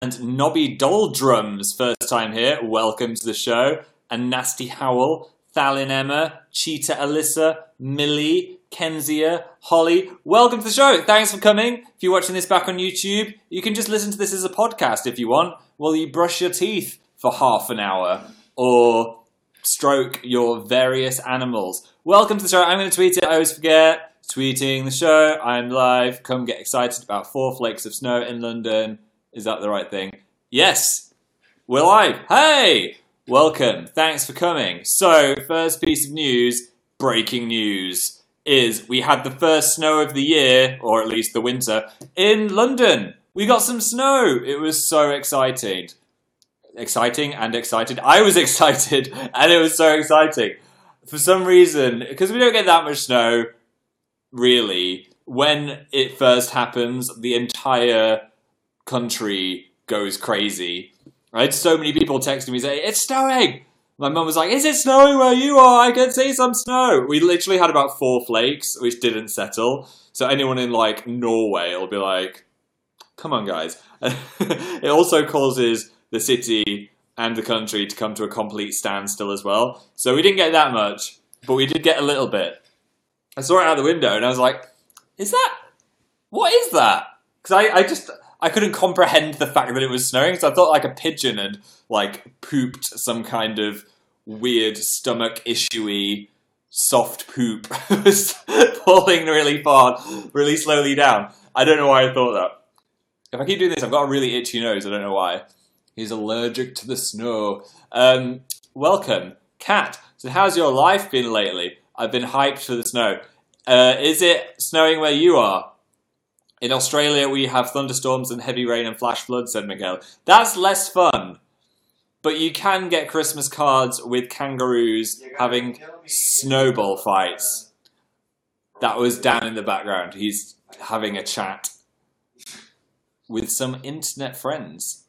And Nobby Doldrums, first time here, welcome to the show. And Nasty Howell, Thalin Emma, Cheetah Alyssa, Millie, Kenzia, Holly, welcome to the show. Thanks for coming. If you're watching this back on YouTube, you can just listen to this as a podcast if you want, while you brush your teeth for half an hour, or stroke your various animals. Welcome to the show. I'm going to tweet it. I always forget. Tweeting the show. I'm live. Come get excited about 4 flakes of snow in London. Is that the right thing? Yes. We're live. Hey! Welcome. Thanks for coming. So, first piece of news, breaking news, is we had the first snow of the year, or at least the winter, in London. We got some snow. It was so exciting. Exciting and excited. I was excited, and it was so exciting. For some reason, because we don't get that much snow, really, when it first happens, the entire country goes crazy. I had so many people texting me saying, it's snowing! My mum was like, is it snowing where you are? I can see some snow! We literally had about 4 flakes, which didn't settle. So anyone in, like, Norway will be like, come on, guys. It also causes the city and the country to come to a complete standstill as well. So we didn't get that much, but we did get a little bit. I saw it out the window and I was like, what is that? Because I couldn't comprehend the fact that it was snowing, so I thought like a pigeon had like pooped some kind of weird stomach issue-y soft poop. It was falling really far, really slowly down. I don't know why I thought that. If I keep doing this, I've got a really itchy nose, I don't know why. He's allergic to the snow. Welcome, Kat. So how's your life been lately? I've been hyped for the snow. Is it snowing where you are? In Australia, we have thunderstorms and heavy rain and flash floods, said Miguel. That's less fun. But you can get Christmas cards with kangaroos having snowball fights. That was Dan in the background. He's having a chat with some internet friends,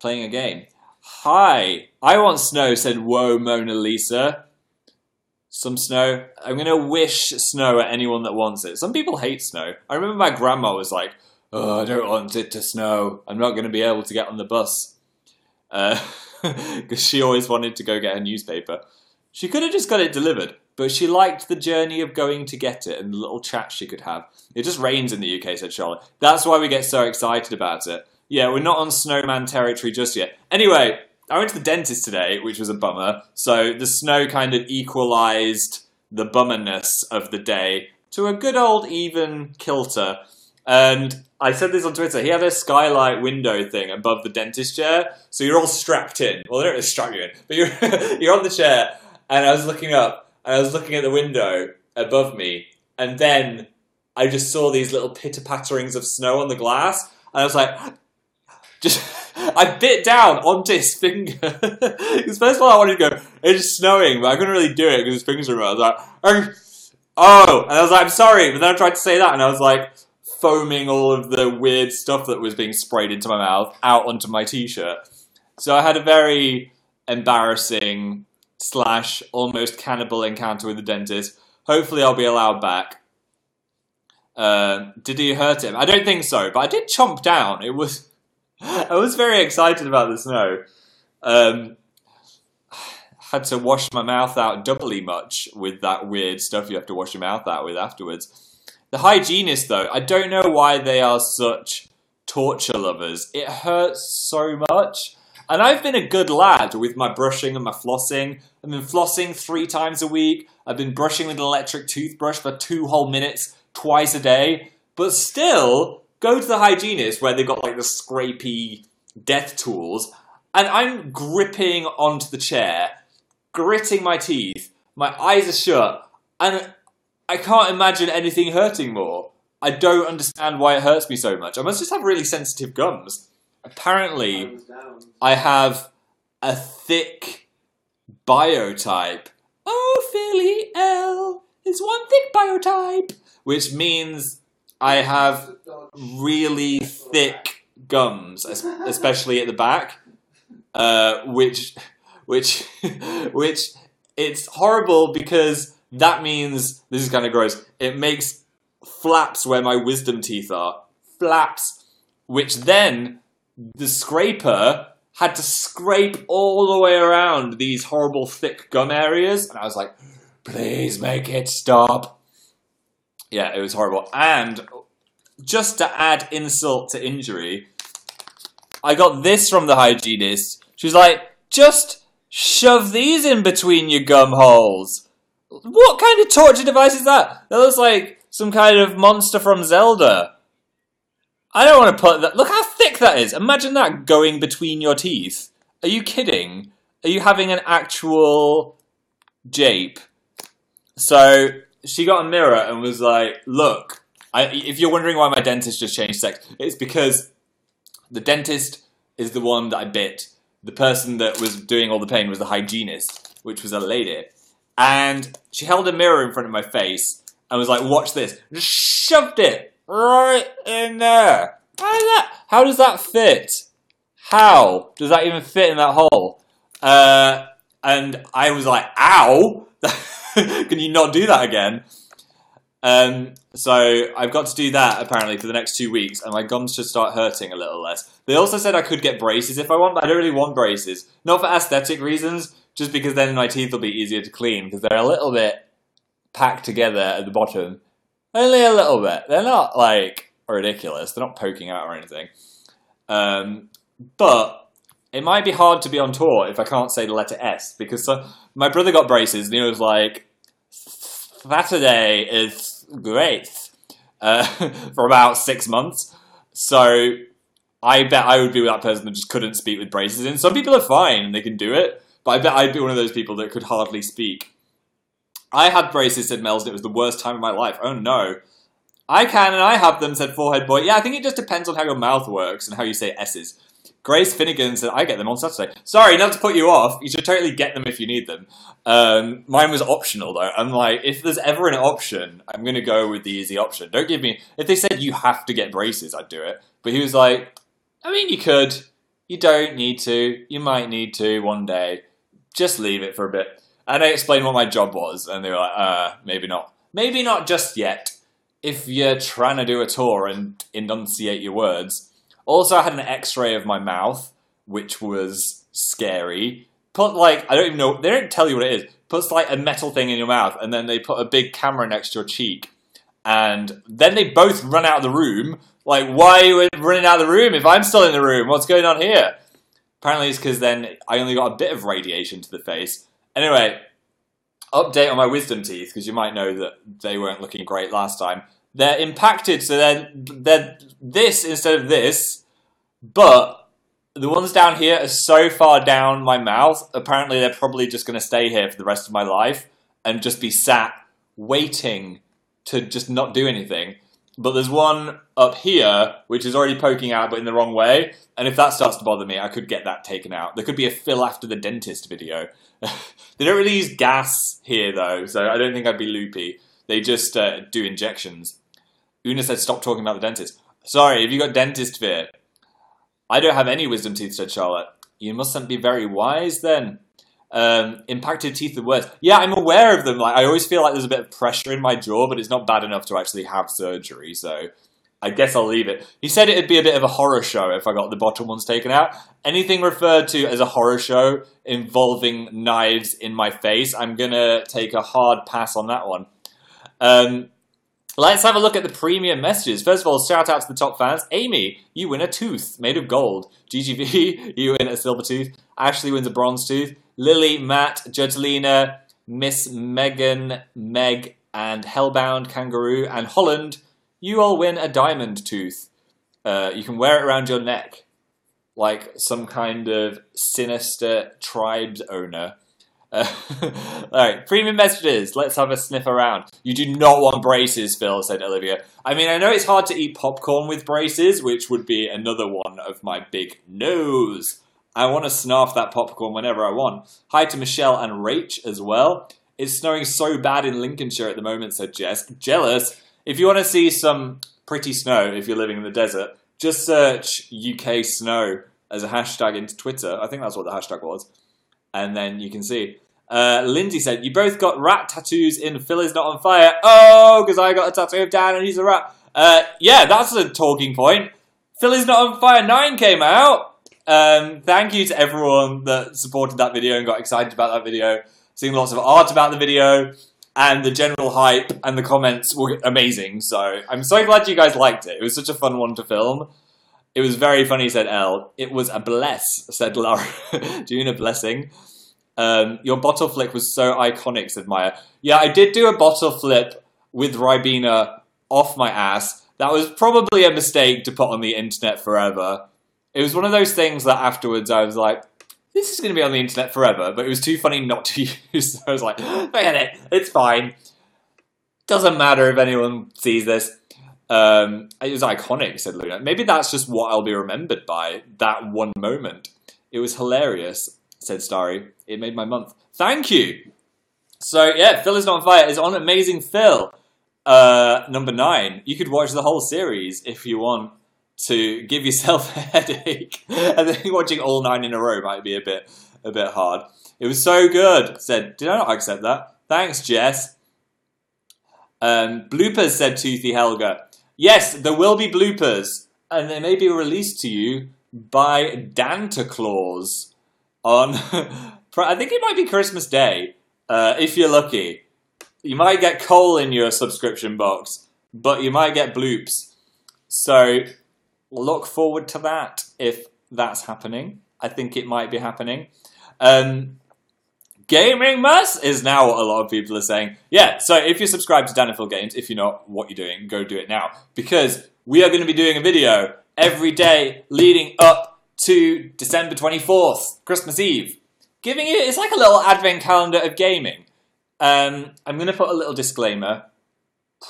playing a game. Hi, I want snow, said Whoa Mona Lisa. Some snow. I'm going to wish snow at anyone that wants it. Some people hate snow. I remember my grandma was like, oh, I don't want it to snow. I'm not going to be able to get on the bus. Because she always wanted to go get a newspaper. She could have just got it delivered, but she liked the journey of going to get it and the little chat she could have. It just rains in the UK, said Charlotte. That's why we get so excited about it. Yeah, we're not on snowman territory just yet. Anyway, I went to the dentist today, which was a bummer. So the snow kind of equalised the bummerness of the day to a good old even kilter. And I said this on Twitter. He had a skylight window thing above the dentist chair. So you're all strapped in. Well, they don't really strap you in. But you're on the chair. And I was looking up. And I was looking at the window above me. And then I just saw these little pitter-patterings of snow on the glass. And I was like, I bit down onto his finger. Because first of all, I wanted to go, it's snowing, but I couldn't really do it because his fingers were around. I was like, oh! And I was like, I'm sorry. But then I tried to say that, and I was like, foaming all of the weird stuff that was being sprayed into my mouth out onto my t-shirt. So I had a very embarrassing / almost cannibal encounter with the dentist. Hopefully I'll be allowed back. Did he hurt him? I don't think so, but I did chomp down. I was very excited about the snow. Had to wash my mouth out doubly much with that weird stuff you have to wash your mouth out with afterwards. The hygienists, though, I don't know why they are such torture lovers. It hurts so much. And I've been a good lad with my brushing and my flossing. I've been flossing 3 times a week. I've been brushing with an electric toothbrush for 2 whole minutes, twice a day. But still, go to the hygienist where they've got like the scrapey death tools, and I'm gripping onto the chair, gritting my teeth, my eyes are shut, and I can't imagine anything hurting more. I don't understand why it hurts me so much. I must just have really sensitive gums. Apparently, I have a thick biotype. Oh, Philly L is one thick biotype, which means I have really thick gums, especially at the back, which it's horrible because that means, this is kind of gross, it makes flaps where my wisdom teeth are, flaps, which then the scraper had to scrape all the way around these horrible thick gum areas. And I was like, please make it stop. Yeah, it was horrible. And just to add insult to injury, I got this from the hygienist. She was like, just shove these in between your gum holes. What kind of torture device is that? That looks like some kind of monster from Zelda. I don't want to put that... Look how thick that is. Imagine that going between your teeth. Are you kidding? Are you having an actual jape? So she got a mirror and was like, look, if you're wondering why my dentist just changed sex, it's because the dentist is the one that I bit. The person that was doing all the pain was the hygienist, which was a lady. And she held a mirror in front of my face and was like, watch this. Just shoved it right in there. How does that fit? How does that even fit in that hole? And I was like, ow! Can you not do that again? So I've got to do that apparently for the next 2 weeks, and my gums should start hurting a little less. They also said I could get braces if I want, but I don't really want braces. Not for aesthetic reasons, just because then my teeth will be easier to clean, because they're a little bit packed together at the bottom. Only a little bit. They're not, like, ridiculous. They're not poking out or anything. But it might be hard to be on tour if I can't say the letter S, because my brother got braces, and he was like, Saturday is great, for about 6 months. So I bet I would be that person that just couldn't speak with braces in. Some people are fine and they can do it, but I bet I'd be one of those people that could hardly speak. I had braces, said Mel's, and it was the worst time of my life. Oh no. I can and I have them, said Forehead Boy. Yeah, I think it just depends on how your mouth works and how you say S's. Grace Finnegan said, I get them on Saturday. Sorry, not to put you off. You should totally get them if you need them. Mine was optional, though. I'm like, if there's ever an option, I'm going to go with the easy option. Don't give me... If they said you have to get braces, I'd do it. But he was like, I mean, you could. You don't need to. You might need to one day. Just leave it for a bit. And I explained what my job was, and they were like, maybe not. Maybe not just yet. If you're trying to do a tour and enunciate your words... Also, I had an x-ray of my mouth, which was scary. Put, like, I don't even know, they don't tell you what it is. Puts, like, a metal thing in your mouth, and then they put a big camera next to your cheek. And then they both run out of the room. Like, why are you running out of the room if I'm still in the room? What's going on here? Apparently it's because then I only got a bit of radiation to the face. Anyway, update on my wisdom teeth, because you might know that they weren't looking great last time. They're impacted, so they're this instead of this, but the ones down here are so far down my mouth, apparently they're probably just going to stay here for the rest of my life and just be sat waiting to just not do anything. But there's one up here, which is already poking out, but in the wrong way, and if that starts to bother me, I could get that taken out. There could be a Phil after the dentist video. They don't really use gas here, though, so I don't think I'd be loopy. They just do injections. Una said, stop talking about the dentist. Sorry, have you got dentist fear? I don't have any wisdom teeth, said Charlotte. You mustn't be very wise, then. Impacted teeth are worse. Yeah, I'm aware of them. Like, I always feel like there's a bit of pressure in my jaw, but it's not bad enough to actually have surgery, so I guess I'll leave it. He said it'd be a bit of a horror show if I got the bottom ones taken out. Anything referred to as a horror show involving knives in my face, I'm gonna take a hard pass on that one. Let's have a look at the premium messages. First of all, shout out to the top fans. Amy, you win a tooth made of gold. GGV, you win a silver tooth. Ashley wins a bronze tooth. Lily, Matt, Judgelina, Miss Megan, Meg, and Hellbound Kangaroo, and Holland, you all win a diamond tooth. You can wear it around your neck, like some kind of sinister tribes owner. Alright, premium messages. Let's have a sniff around. You do not want braces, Phil, said Olivia. I mean, I know it's hard to eat popcorn with braces, which would be another one of my big no's. I want to snarf that popcorn whenever I want. Hi to Michelle and Rach as well. It's snowing so bad in Lincolnshire at the moment, said Jess. Jealous. If you want to see some pretty snow, if you're living in the desert, just search UK snow as a hashtag into Twitter. I think that's what the hashtag was. And then you can see. Lindsay said, you both got rat tattoos in Phil is Not on Fire. Oh, because I got a tattoo of Dan and he's a rat. Yeah, that's a talking point. Philly's Not on Fire 9 came out. Thank you to everyone that supported that video and got excited about that video. Seeing lots of art about the video, and the general hype and the comments were amazing. So I'm so glad you guys liked it. It was such a fun one to film. It was very funny, said Elle. It was a bless, said Laura. Doing a blessing. Your bottle flick was so iconic, said Maya. Yeah, I did do a bottle flip with Ribena off my ass. That was probably a mistake to put on the internet forever. It was one of those things that afterwards I was like, this is going to be on the internet forever, but it was too funny not to use. So I was like, forget it, it's fine. Doesn't matter if anyone sees this. It was iconic, said Luna. Maybe that's just what I'll be remembered by, that one moment. It was hilarious, said Starry. It made my month. Thank you! So, yeah, Phil Is Not on Fire is on Amazing Phil, number 9. You could watch the whole series if you want to give yourself a headache. I think watching all 9 in a row might be a bit hard. It was so good, said, did I not accept that? Thanks, Jess. Bloopers, said Toothy Helga. Yes, there will be bloopers, and they may be released to you by Danta Claus on, I think it might be Christmas Day, if you're lucky. You might get coal in your subscription box, but you might get bloops. So look forward to that if that's happening. I think it might be happening. Gaming Muss is now what a lot of people are saying. Yeah, so if you're subscribed to Danifil Games, if you're not, what you're doing, go do it now. Because we are going to be doing a video every day leading up to December 24th, Christmas Eve. Giving you, it's like a little advent calendar of gaming. I'm going to put a little disclaimer.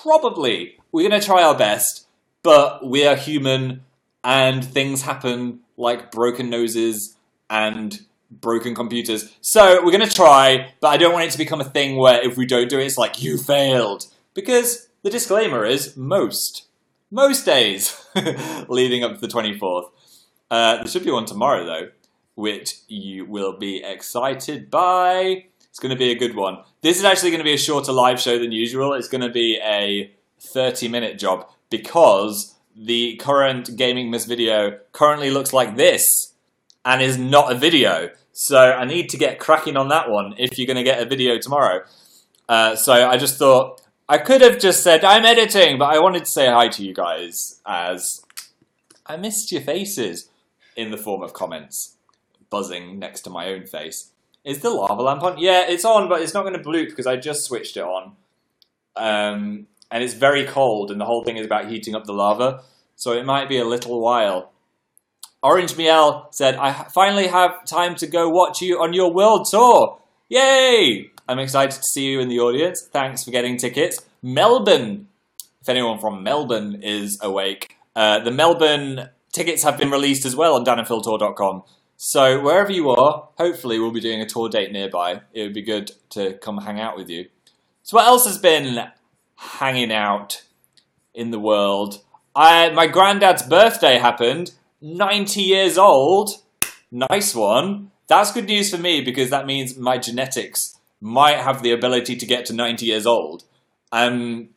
Probably, we're going to try our best, but we are human and things happen like broken noses and broken computers. So we're going to try, but I don't want it to become a thing where if we don't do it, it's like, you failed. Because the disclaimer is most days leading up to the 24th. There should be one tomorrow, though, which you will be excited by. It's going to be a good one. This is actually going to be a shorter live show than usual. It's going to be a 30-minute job because the current Gaming Miss video currently looks like this and is not a video. So I need to get cracking on that one if you're going to get a video tomorrow. So I just thought, I could have just said, I'm editing, but I wanted to say hi to you guys as I missed your faces in the form of comments buzzing next to my own face. Is the lava lamp on? Yeah, it's on, but it's not going to bloop because I just switched it on. And it's very cold, and the whole thing is about heating up the lava. So it might be a little while. Orange Miel said, I finally have time to go watch you on your world tour. Yay! I'm excited to see you in the audience. Thanks for getting tickets. Melbourne. If anyone from Melbourne is awake. The Melbourne tickets have been released as well on danandphiltour.com. So wherever you are, hopefully we'll be doing a tour date nearby. It would be good to come hang out with you. So what else has been hanging out in the world? My granddad's birthday happened. 90 years old. Nice one. That's good news for me because that means my genetics might have the ability to get to 90 years old. I'm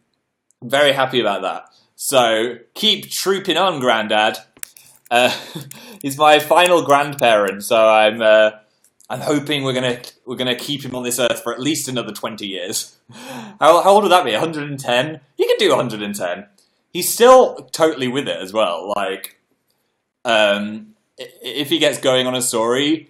very happy about that. So keep trooping on, Granddad. He's my final grandparent, so I'm hoping we're gonna keep him on this earth for at least another 20 years. How old would that be? 110? He can do 110. He's still totally with it as well. Like, if he gets going on a story,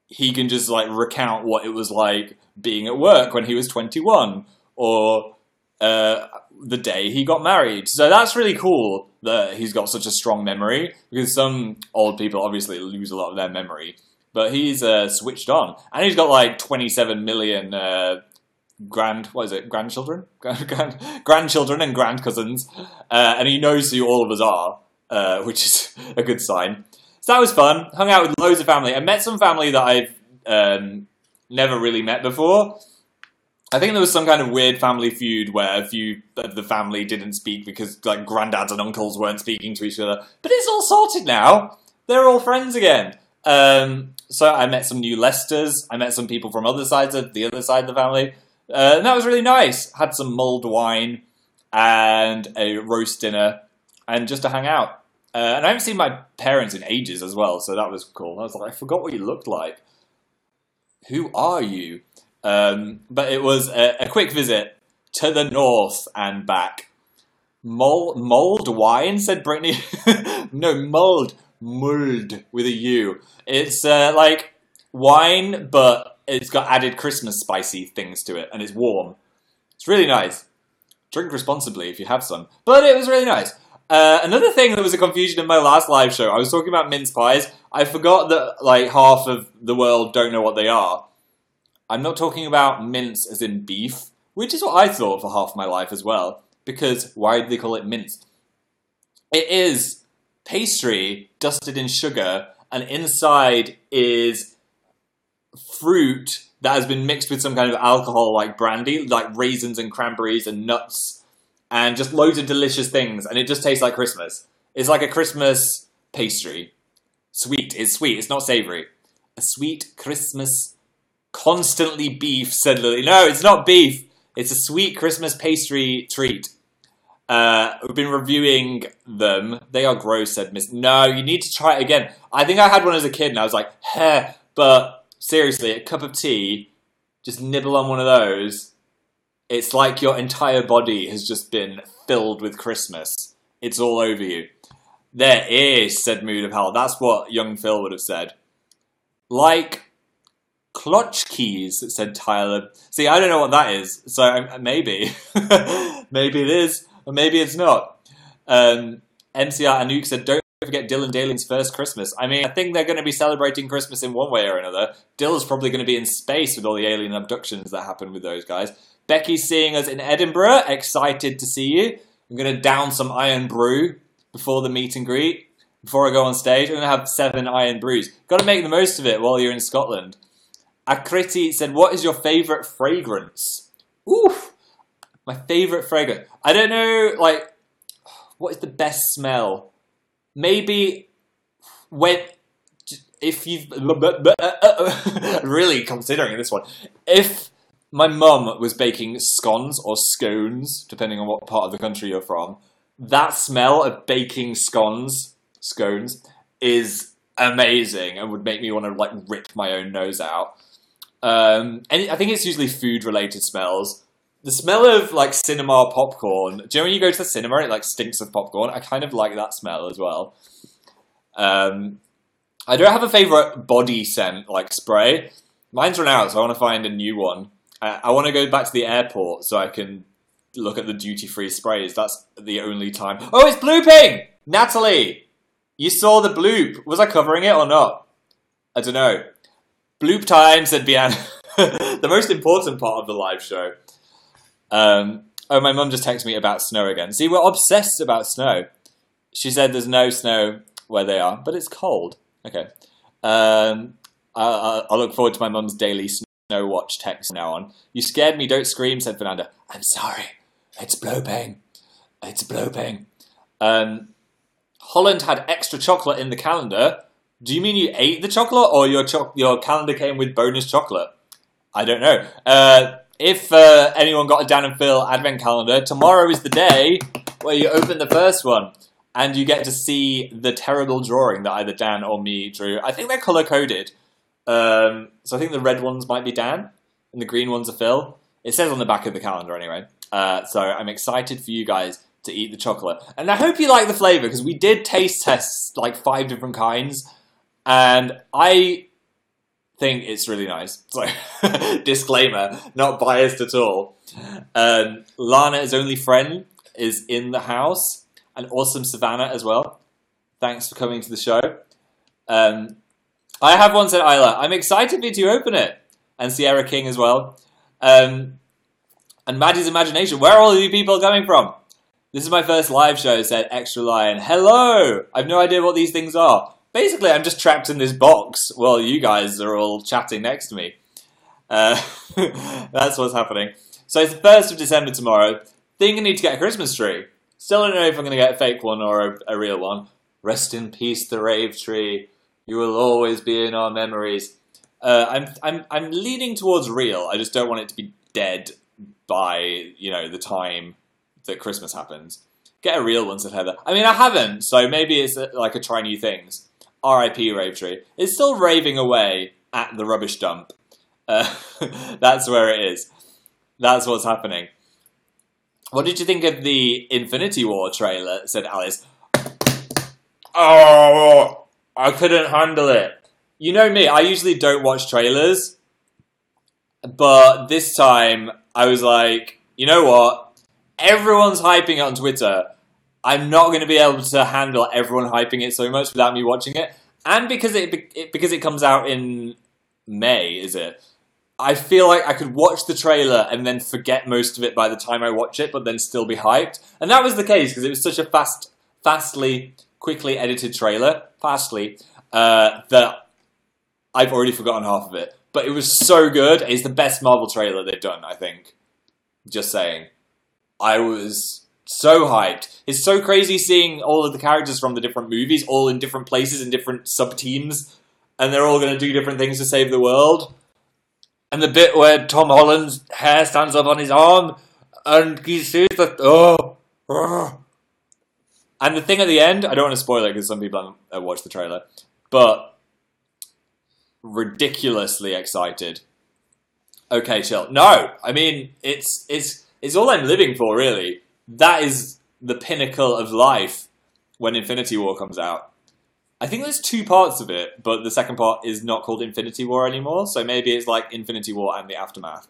he can just like recount what it was like being at work when he was 21, or the day he got married. So that's really cool that he's got such a strong memory, because some old people obviously lose a lot of their memory, but he's switched on, and he's got like 27 million grandchildren and grandcousins, and he knows who all of us are, which is a good sign. So that was fun. Hung out with loads of family. I met some family that I've never really met before. I think there was some kind of weird family feud where a few of the family didn't speak because like granddads and uncles weren't speaking to each other. But it's all sorted now. They're all friends again. So I met some new Lesters. I met some people from the other side of the family. And that was really nice. Had some mulled wine and a roast dinner and just to hang out. And I haven't seen my parents in ages as well, so that was cool. I was like, I forgot what you looked like. Who are you? But it was a quick visit to the north and back. Mulled wine, said Brittany. No, mulled with a U. It's like wine, but it's got added Christmas spicy things to it, and it's warm. It's really nice. Drink responsibly if you have some. But it was really nice. Another thing that was a confusion in my last live show, I was talking about mince pies. I forgot that like half of the world don't know what they are. I'm not talking about mince as in beef, which is what I thought for half my life as well. Because why do they call it mince? It is pastry dusted in sugar, and inside is fruit that has been mixed with some kind of alcohol like brandy, like raisins and cranberries and nuts, and just loads of delicious things, and it just tastes like Christmas. It's like a Christmas pastry. Sweet. It's sweet. It's not savoury. A sweet Christmas, constantly beef, said Lily. No, it's not beef. It's a sweet Christmas pastry treat. We've been reviewing them. They are gross, said Miss. No, you need to try it again. I think I had one as a kid, and I was like, heh. But seriously, a cup of tea, just nibble on one of those. It's like your entire body has just been filled with Christmas. It's all over you. There is, said Mood of Hell. That's what young Phil would have said. Like clutch keys, said Tyler. See, I don't know what that is, so maybe. Maybe it is, or maybe it's not. MCR Anouk said, don't forget Dylan Daling's first Christmas. I mean, I think they're going to be celebrating Christmas in one way or another. Dill's probably going to be in space with all the alien abductions that happen with those guys. Becky's seeing us in Edinburgh. Excited to see you. I'm going to down some iron brew before the meet and greet. Before I go on stage, I'm going to have 7 iron brews. Got to make the most of it while you're in Scotland. Akriti said, what is your favourite fragrance? Oof! My favourite fragrance. I don't know, like, what is the best smell? Maybe if you've... really considering this one. If my mum was baking scones or scones, depending on what part of the country you're from, that smell of baking scones is amazing and would make me want to like rip my own nose out. And I think it's usually food-related smells. The smell of like cinema popcorn. Do you know when you go to the cinema and it like stinks of popcorn? I kind of like that smell as well. I don't have a favourite body scent like spray. Mine's run out, so I want to find a new one. I want to go back to the airport so I can look at the duty-free sprays. That's the only time. Oh, it's blooping! Natalie! You saw the bloop. Was I covering it or not? I don't know. Bloop time, said Bian. The most important part of the live show. Oh, my mum just texted me about snow again. See, we're obsessed about snow. She said there's no snow where they are, but it's cold. Okay. I'll look forward to my mum's daily snow watch text from now on. You scared me, don't scream, said Fernanda. I'm sorry. It's blooping. It's blooping. Holland had extra chocolate in the calendar. Do you mean you ate the chocolate or your calendar came with bonus chocolate? I don't know. If anyone got a Dan and Phil advent calendar, tomorrow is the day where you open the first one and you get to see the terrible drawing that either Dan or me drew. I think they're colour-coded. So I think the red ones might be Dan and the green ones are Phil. It says on the back of the calendar anyway. So I'm excited for you guys to eat the chocolate. And I hope you like the flavour, because we did taste tests, like 5 different kinds. And I think it's really nice. So, disclaimer, not biased at all. Lana's only friend is in the house. And awesome Savannah as well. Thanks for coming to the show. I have one, said Isla. I'm excited for you to open it. And Sierra King as well. And Maddie's Imagination. Where are all of you people coming from? This is my first live show, said Extra Lion. Hello! I have no idea what these things are. Basically, I'm just trapped in this box while you guys are all chatting next to me. That's what's happening. So it's the 1st of December tomorrow. Think I need to get a Christmas tree. Still don't know if I'm going to get a fake one or a real one. Rest in peace, the rave tree. You will always be in our memories. I'm leaning towards real. I just don't want it to be dead by, the time that Christmas happens. Get a real one, said Heather. I mean, I haven't, so maybe it's like a try new things. R.I.P. Ravetree. It's still raving away at the rubbish dump. That's where it is. That's what's happening. What did you think of the Infinity War trailer, said Alice. Oh, I couldn't handle it. You know me, I usually don't watch trailers. But this time, I was like, you know what? Everyone's hyping it on Twitter. I'm not going to be able to handle everyone hyping it so much without me watching it. And because it comes out in May, is it? I feel like I could watch the trailer and then forget most of it by the time I watch it, but then still be hyped. And that was the case, because it was such a quickly edited trailer, that I've already forgotten half of it. But it was so good. It's the best Marvel trailer they've done, I think. Just saying. I was so hyped. It's so crazy seeing all of the characters from the different movies, all in different places, in different sub-teams, and they're all going to do different things to save the world. And the bit where Tom Holland's hair stands up on his arm, and he sees that, and the thing at the end, I don't want to spoil it because some people haven't watched the trailer, but ridiculously excited. Okay, chill. No, I mean, it's all I'm living for, really. That is the pinnacle of life when Infinity War comes out. I think there's 2 parts of it, but the second part is not called Infinity War anymore, so maybe it's like Infinity War and the Aftermath.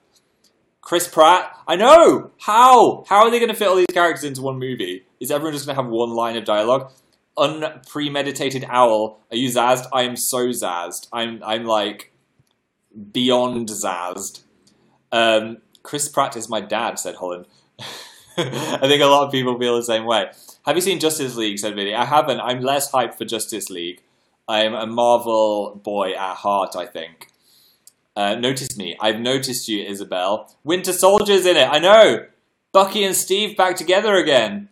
Chris Pratt, I know! How? How are they going to fit all these characters into one movie? Is everyone just going to have one line of dialogue? Unpremeditated owl, are you zazzed? I am so zazzed. I'm like, beyond zazzed. Chris Pratt is my dad, said Holland. I think a lot of people feel the same way. Have you seen Justice League, said Vinny? I haven't. I'm less hyped for Justice League. I'm a Marvel boy at heart, I think. Notice me. I've noticed you, Isabel. Winter Soldier's in it. I know. Bucky and Steve back together again.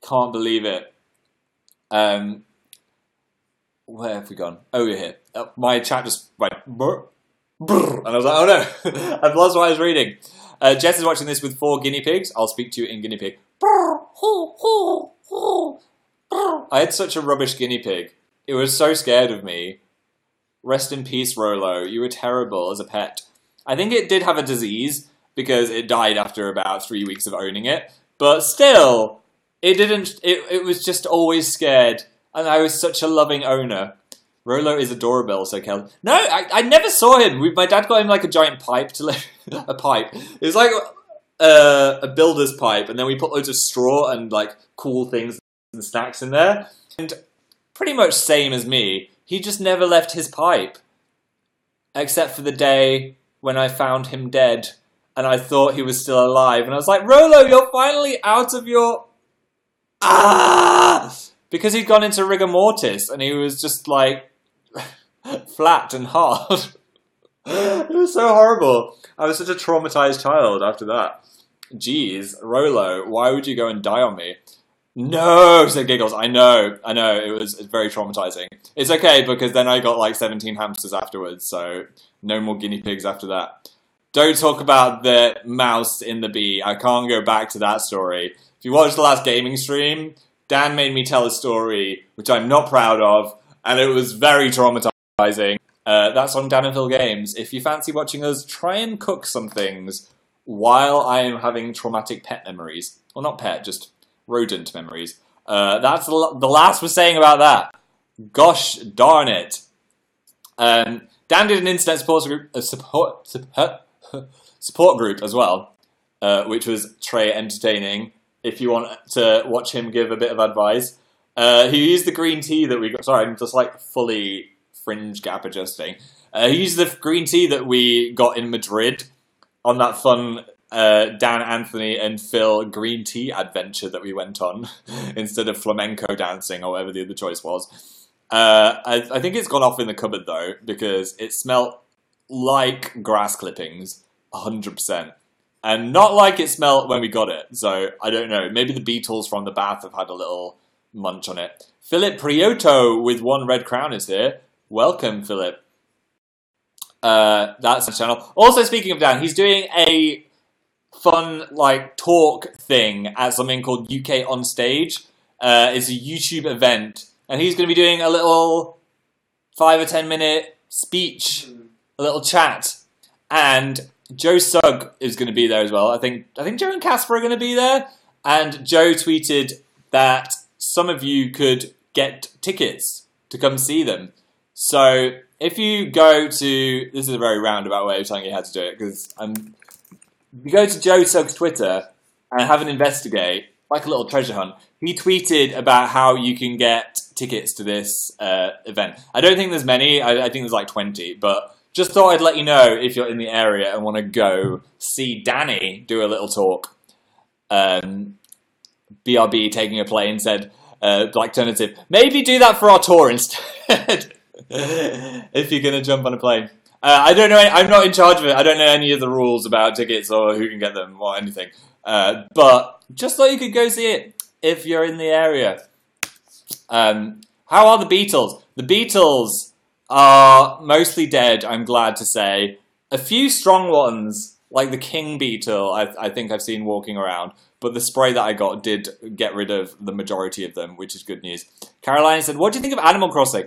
Can't believe it. Where have we gone? Oh, you're here. My chat just went brr, brr, and I was like, oh no. I've lost what I was reading. Jess is watching this with 4 guinea pigs. I'll speak to you in guinea pig. I had such a rubbish guinea pig. It was so scared of me. Rest in peace, Rolo. You were terrible as a pet. I think it did have a disease, because it died after about 3 weeks of owning it. But still, it was just always scared. And I was such a loving owner. Rolo is adorable, said Kel. No, I never saw him. My dad got him like a giant pipe to live. A pipe. It was like a builder's pipe, and then we put loads of straw and like cool things and snacks in there. And pretty much same as me. He just never left his pipe. Except for the day when I found him dead, and I thought he was still alive. And I was like, Rolo, you're finally out of your... Ah! Because he'd gone into rigor mortis, and he was just like... flat and hard. It was so horrible. I was such a traumatized child after that. Jeez, Rolo, why would you go and die on me? No, said Giggles. I know, it was very traumatizing. It's okay, because then I got like 17 hamsters afterwards, so no more guinea pigs after that. Don't talk about the mouse in the bee. I can't go back to that story. If you watched the last gaming stream, Dan made me tell a story, which I'm not proud of, and it was very traumatizing. That's on Danville Games. If you fancy watching us try and cook some things while I am having traumatic pet memories. Well, not pet, just rodent memories. That's the last we're saying about that. Gosh darn it. Dan did an internet support group as well, which was Trey entertaining. If you want to watch him give a bit of advice. He used the green tea that we got. Sorry, I'm just like fully fringe gap adjusting. He used the green tea that we got in Madrid on that fun Dan, Anthony, and Phil green tea adventure that we went on instead of flamenco dancing or whatever the other choice was. I think it's gone off in the cupboard though, because it smelled like grass clippings, 100%. And not like it smelled when we got it, so I don't know. Maybe the beetles from the bath have had a little munch on it. Philip Prioto with 1 red crown is here. Welcome, Philip. That's the channel. Also, speaking of Dan, he's doing a fun like talk thing at something called UK On Stage. It's a YouTube event, and he's going to be doing a little 5 or 10 minute speech, a little chat, and Joe Sugg is going to be there as well. I think Joe and Casper are going to be there, and Joe tweeted that some of you could get tickets to come see them. So if you go to, this is a very roundabout way of telling you how to do it, because you go to Joe Sugg's Twitter and have an investigate, like a little treasure hunt. He tweeted about how you can get tickets to this event. I don't think there's many. I think there's like 20, but just thought I'd let you know if you're in the area and want to go see Danny do a little talk. BRB taking a plane said, alternative, maybe do that for our tour instead. If you're going to jump on a plane. I don't know. I'm not in charge of it. I don't know any of the rules about tickets or who can get them or anything. But just thought you could go see it if you're in the area. How are the Beatles? The Beatles are mostly dead, I'm glad to say. A few strong ones, like the King Beetle, I think I've seen walking around. But the spray that I got did get rid of the majority of them, which is good news. Caroline said, what do you think of Animal Crossing?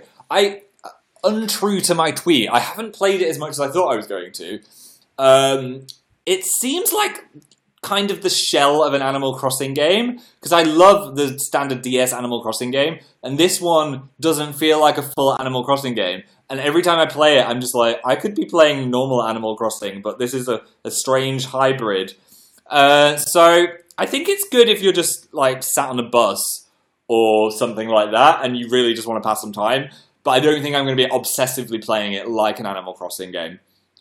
Untrue to my tweet, I haven't played it as much as I thought I was going to. It seems like kind of the shell of an Animal Crossing game, because I love the standard DS Animal Crossing game, and this one doesn't feel like a full Animal Crossing game. And every time I play it, I'm just like, I could be playing normal Animal Crossing, but this is a strange hybrid. So I think it's good if you're just like sat on a bus or something like that, and you really just want to pass some time. But I don't think I'm going to be obsessively playing it like an Animal Crossing game.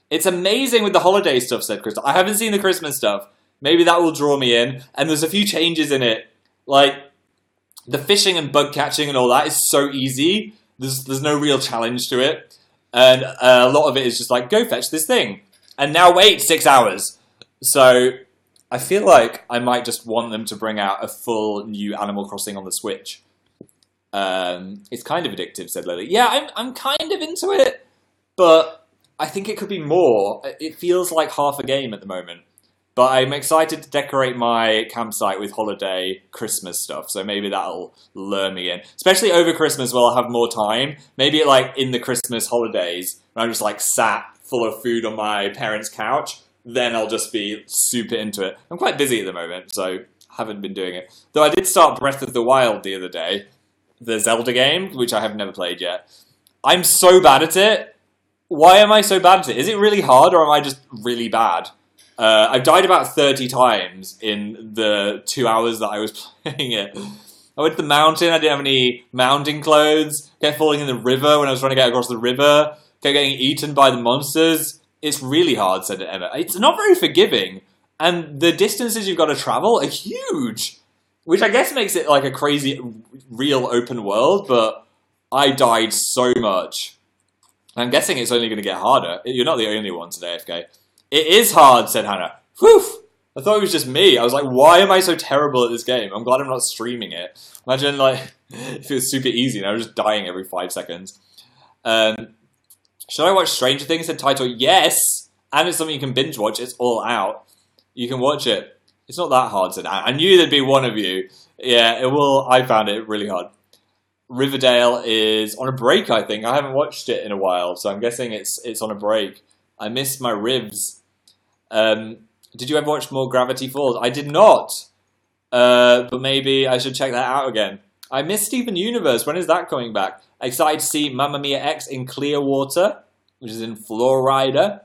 It's amazing with the holiday stuff, said Crystal. I haven't seen the Christmas stuff. Maybe that will draw me in. And there's a few changes in it. Like, the fishing and bug catching and all that is so easy. There's no real challenge to it. And a lot of it is just like, go fetch this thing. And now wait 6 hours. So I feel like I might just want them to bring out a full new Animal Crossing on the Switch. It's kind of addictive, said Lily. Yeah, I'm kind of into it, but I think it could be more. It feels like half a game at the moment. But I'm excited to decorate my campsite with holiday Christmas stuff, so maybe that'll lure me in. Especially over Christmas where I'll have more time. Maybe like in the Christmas holidays, when I'm just like sat full of food on my parents' couch, then I'll just be super into it. I'm quite busy at the moment, so haven't been doing it. Though I did start Breath of the Wild the other day. The Zelda game, which I have never played yet. I'm so bad at it. Why am I so bad at it? Is it really hard, or am I just really bad? I've died about 30 times in the 2 hours that I was playing it. I went to the mountain, I didn't have any mountain clothes, kept falling in the river when I was trying to get across the river, kept getting eaten by the monsters. It's really hard, said Emma. It's not very forgiving, and the distances you've got to travel are huge. Which I guess makes it like a crazy, real open world, but I died so much. I'm guessing it's only going to get harder. You're not the only one today, FK. It is hard, said Hannah. Whew! I thought it was just me. I was like, why am I so terrible at this game? I'm glad I'm not streaming it. Imagine like if it was super easy and I was just dying every 5 seconds. Should I watch Stranger Things? Said Title, yes! And it's something you can binge watch. It's all out. You can watch it. It's not that hard, said Anne. I knew there'd be one of you. Yeah, it will. I found it really hard. Riverdale is on a break, I think. I haven't watched it in a while, so I'm guessing it's on a break. I missed my rivs. Did you ever watch more Gravity Falls? I did not. But maybe I should check that out again. I miss Steven Universe. When is that coming back? Excited to see Mamma Mia X in Clearwater, which is in Florida.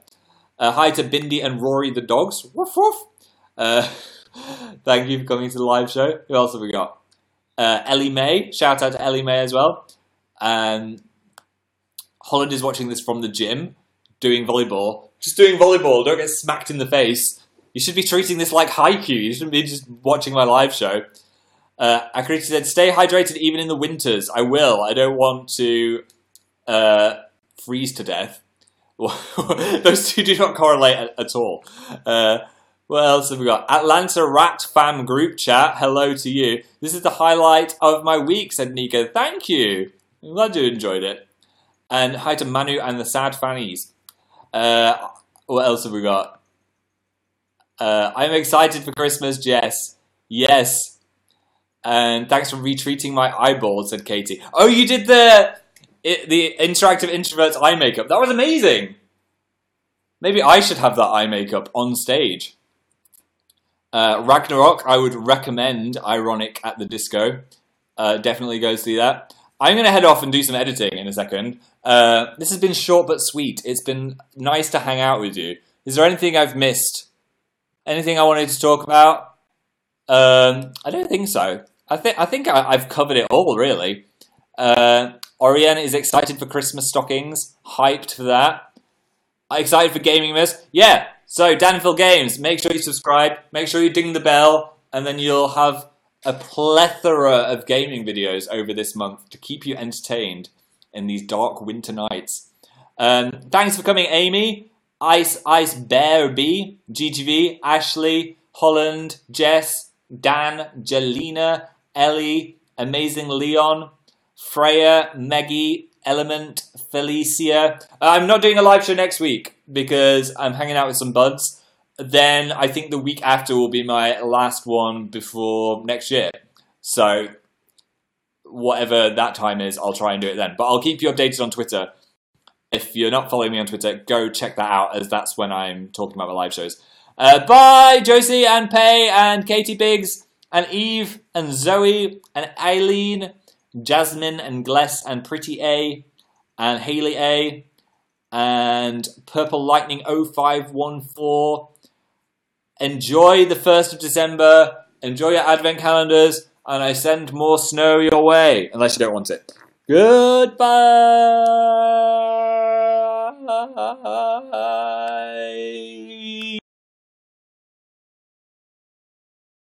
Hi to Bindi and Rory the dogs. Woof woof. Thank you for coming to the live show. Who else have we got? Ellie Mae. Shout out to Ellie Mae as well. Holland is watching this from the gym, doing volleyball. Just doing volleyball. Don't get smacked in the face. You should be treating this like haiku. You shouldn't be just watching my live show. Akriti said, stay hydrated even in the winters. I will. I don't want to freeze to death. Those two do not correlate at all. What else have we got? Atlanta Rat Fam Group Chat. Hello to you. This is the highlight of my week, said Nico. Thank you. I'm glad you enjoyed it. And hi to Manu and the Sad Fannies. What else have we got? I'm excited for Christmas, Jess. Yes. And thanks for retweeting my eyeball, said Katie. Oh, you did the interactive introverts eye makeup. That was amazing. Maybe I should have that eye makeup on stage. Ragnarok, I would recommend Ironic at the Disco. Definitely go see that. I'm going to head off and do some editing in a second. This has been short but sweet. It's been nice to hang out with you. Is there anything I've missed? Anything I wanted to talk about? I don't think so. I think I've covered it all, really. Oriane is excited for Christmas stockings. Hyped for that. Excited for Gaming Miss? Yeah. So, Danville Games, make sure you subscribe. Make sure you ding the bell. And then you'll have a plethora of gaming videos over this month to keep you entertained in these dark winter nights. Thanks for coming, Amy. Ice Bear B, GGV, Ashley, Holland, Jess, Dan, Jelena, Ellie, Amazing Leon, Freya, Meggie, Element, Felicia. I'm not doing a live show next week because I'm hanging out with some buds. Then I think the week after will be my last one before next year. So whatever that time is, I'll try and do it then. But I'll keep you updated on Twitter. If you're not following me on Twitter, go check that out, as that's when I'm talking about my live shows. Bye, Josie and Pay and Katie Biggs and Eve and Zoe and Eileen, Jasmine and Gless and Pretty A and Haley A and Purple Lightning 0514. Enjoy the 1st of December. Enjoy your advent calendars. And I send more snow your way. Unless you don't want it. Goodbye.